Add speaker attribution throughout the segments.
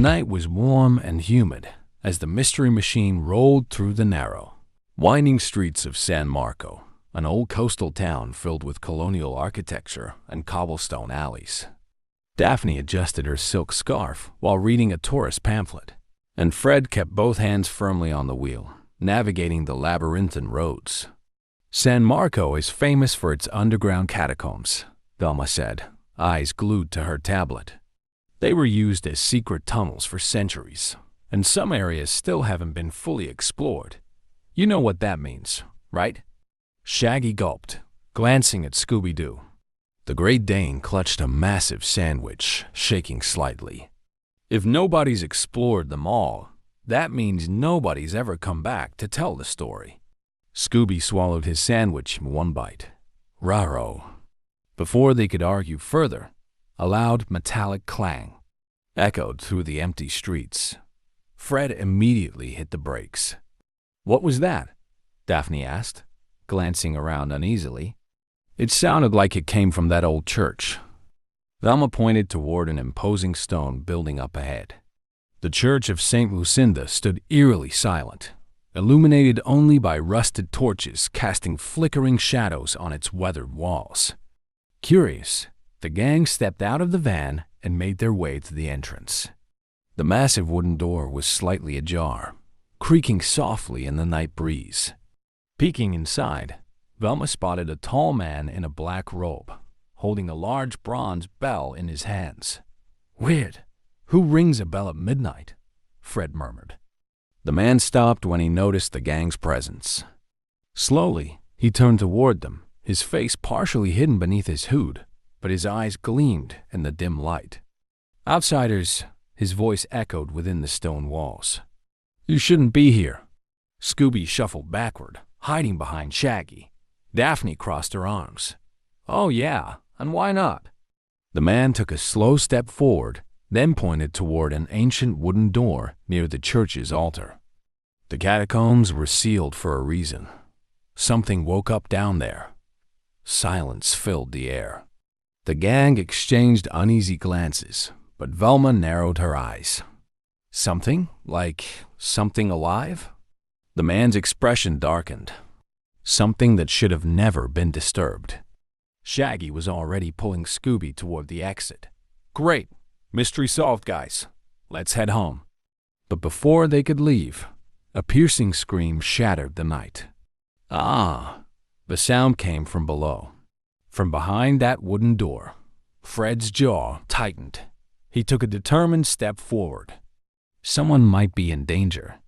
Speaker 1: night was warm and humid as the mystery machine rolled through the narrow, winding streets of San Marco, an old coastal town filled with colonial architecture and cobblestone alleys. Daphne adjusted her silk scarf while reading a tourist pamphlet, and Fred kept both hands firmly on the wheel, navigating the labyrinthine roads. San Marco is famous for its underground catacombs, Velma said, eyes glued to her tablet. They were used as secret tunnels for centuries, and some areas still haven't been fully explored. You know what that means, right? Shaggy gulped, glancing at Scooby-Doo. The Great Dane clutched a massive sandwich, shaking slightly. If nobody's explored them all, that means nobody's ever come back to tell the story. Scooby swallowed his sandwich in one bite. Raro. Before they could argue further, a loud metallic clang echoed through the empty streets. Fred immediately hit the brakes. "What was that?" Daphne asked, glancing around uneasily. "It sounded like it came from that old church." Velma pointed toward an imposing stone building up ahead. The church of St. Lucinda stood eerily silent, illuminated only by rusted torches casting flickering shadows on its weathered walls. Curious, the gang stepped out of the van and made their way to the entrance. The massive wooden door was slightly ajar, creaking softly in the night breeze. Peeking inside, Velma spotted a tall man in a black robe, holding a large bronze bell in his hands. "Weird. Who rings a bell at midnight?" Fred murmured. The man stopped when he noticed the gang's presence. Slowly, he turned toward them, his face partially hidden beneath his hood, but his eyes gleamed in the dim light. "Outsiders," his voice echoed within the stone walls. "You shouldn't be here." Scooby shuffled backward, hiding behind Shaggy. Daphne crossed her arms. "Oh yeah, and why not?" The man took a slow step forward, then pointed toward an ancient wooden door near the church's altar. The catacombs were sealed for a reason. Something woke up down there. Silence filled the air. The gang exchanged uneasy glances, but Velma narrowed her eyes. "Something? Like something alive?" The man's expression darkened. Something that should have never been disturbed. Shaggy was already pulling Scooby toward the exit. "Great. Mystery solved, guys. Let's head home." But before they could leave, a piercing scream shattered the night. "Ah!" The sound came from below. From behind that wooden door, Fred's jaw tightened. He took a determined step forward. Someone might be in danger.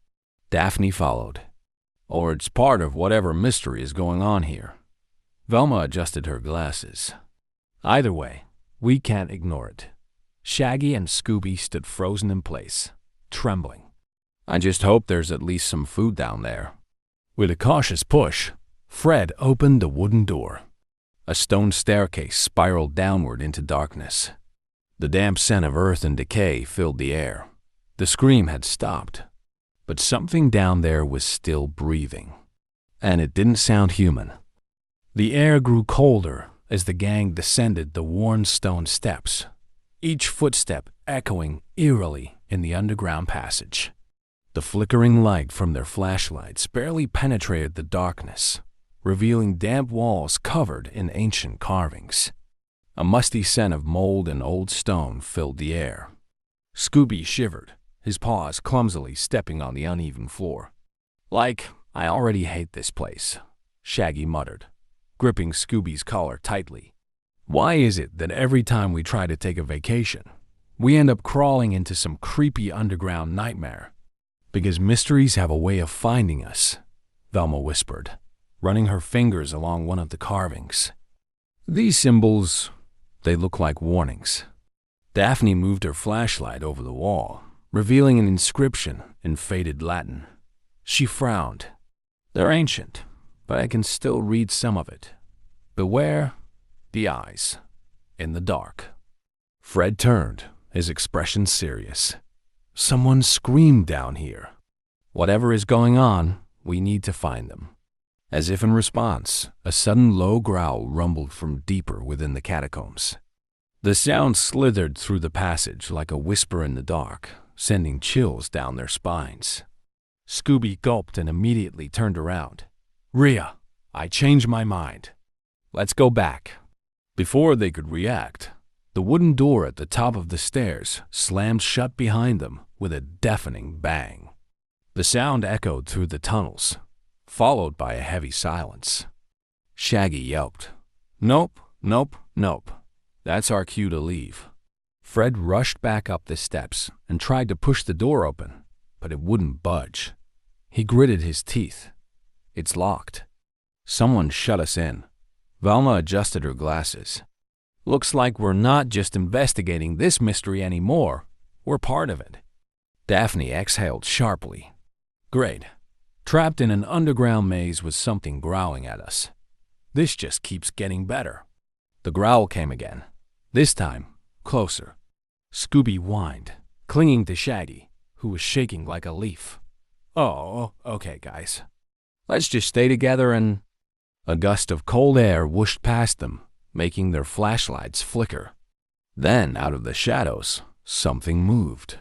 Speaker 1: Daphne followed. "Or it's part of whatever mystery is going on here." Velma adjusted her glasses. "Either way, we can't ignore it." Shaggy and Scooby stood frozen in place, trembling. "I just hope there's at least some food down there." With a cautious push, Fred opened the wooden door. A stone staircase spiraled downward into darkness. The damp scent of earth and decay filled the air. The scream had stopped, but something down there was still breathing. And it didn't sound human. The air grew colder as the gang descended the worn stone steps, each footstep echoing eerily in the underground passage. The flickering light from their flashlights barely penetrated the darkness, revealing damp walls covered in ancient carvings. A musty scent of mold and old stone filled the air. Scooby shivered, his paws clumsily stepping on the uneven floor. "Like, I already hate this place," Shaggy muttered, gripping Scooby's collar tightly. "Why is it that every time we try to take a vacation, we end up crawling into some creepy underground nightmare?" "Because mysteries have a way of finding us," Velma whispered, running her fingers along one of the carvings. "These symbols, they look like warnings." Daphne moved her flashlight over the wall, revealing an inscription in faded Latin. She frowned. "They're ancient, but I can still read some of it. Beware the eyes in the dark." Fred turned, his expression serious. "Someone screamed down here. Whatever is going on, we need to find them." As if in response, a sudden low growl rumbled from deeper within the catacombs. The sound slithered through the passage like a whisper in the dark, sending chills down their spines. Scooby gulped and immediately turned around. "Rhea, I changed my mind. Let's go back." Before they could react, the wooden door at the top of the stairs slammed shut behind them with a deafening bang. The sound echoed through the tunnels, followed by a heavy silence. Shaggy yelped, "Nope, nope, nope. That's our cue to leave." Fred rushed back up the steps and tried to push the door open, but it wouldn't budge. He gritted his teeth. "It's locked. Someone shut us in." Velma adjusted her glasses. "Looks like we're not just investigating this mystery anymore. We're part of it." Daphne exhaled sharply. "Great. Trapped in an underground maze with something growling at us. This just keeps getting better." The growl came again, this time closer. Scooby whined, clinging to Shaggy, who was shaking like a leaf. "Oh, okay, guys. Let's just stay together and—" A gust of cold air whooshed past them, making their flashlights flicker. Then, out of the shadows, something moved.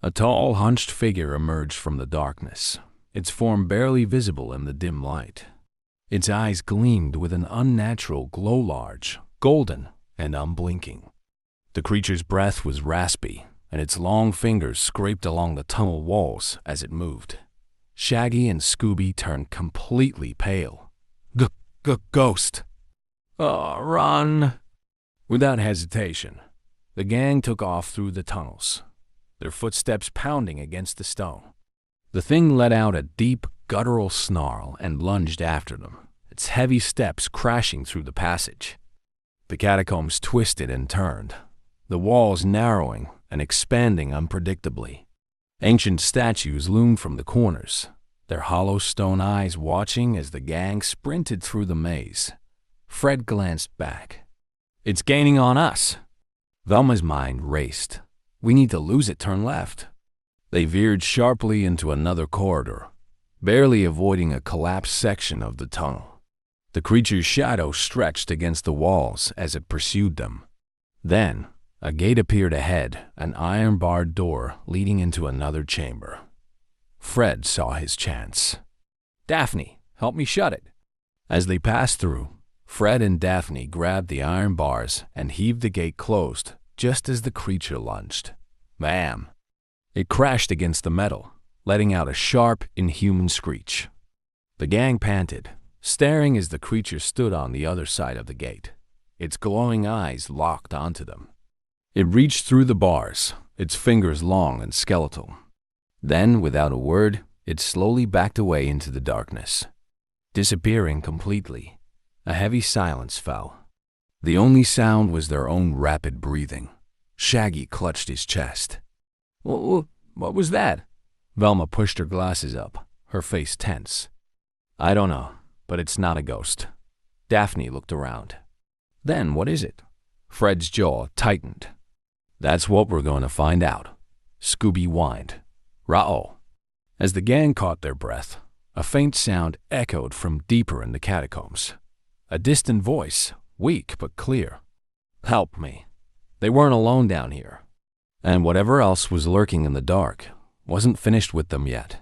Speaker 1: A tall, hunched figure emerged from the darkness, its form barely visible in the dim light. Its eyes gleamed with an unnatural glow, large, golden, and unblinking. The creature's breath was raspy, and its long fingers scraped along the tunnel walls as it moved. Shaggy and Scooby turned completely pale. Ghost! Oh, run! Without hesitation, the gang took off through the tunnels, their footsteps pounding against the stone. The thing let out a deep, guttural snarl and lunged after them, its heavy steps crashing through the passage. The catacombs twisted and turned, the walls narrowing and expanding unpredictably. Ancient statues loomed from the corners, their hollow stone eyes watching as the gang sprinted through the maze. Fred glanced back. "It's gaining on us." Velma's mind raced. "We need to lose it, turn left." They veered sharply into another corridor, barely avoiding a collapsed section of the tunnel. The creature's shadow stretched against the walls as it pursued them. Then, a gate appeared ahead, an iron-barred door leading into another chamber. Fred saw his chance. "Daphne, help me shut it." As they passed through, Fred and Daphne grabbed the iron bars and heaved the gate closed just as the creature lunged. Bam! It crashed against the metal, letting out a sharp, inhuman screech. The gang panted, staring as the creature stood on the other side of the gate, its glowing eyes locked onto them. It reached through the bars, its fingers long and skeletal. Then, without a word, it slowly backed away into the darkness, disappearing completely. A heavy silence fell. The only sound was their own rapid breathing. Shaggy clutched his chest. What was that?" Velma pushed her glasses up, her face tense. "I don't know, but it's not a ghost." Daphne looked around. "Then what is it?" Fred's jaw tightened. "That's what we're going to find out." Scooby whined. "Rah-oh." As the gang caught their breath, a faint sound echoed from deeper in the catacombs. A distant voice, weak but clear. "Help me." They weren't alone down here. And whatever else was lurking in the dark wasn't finished with them yet.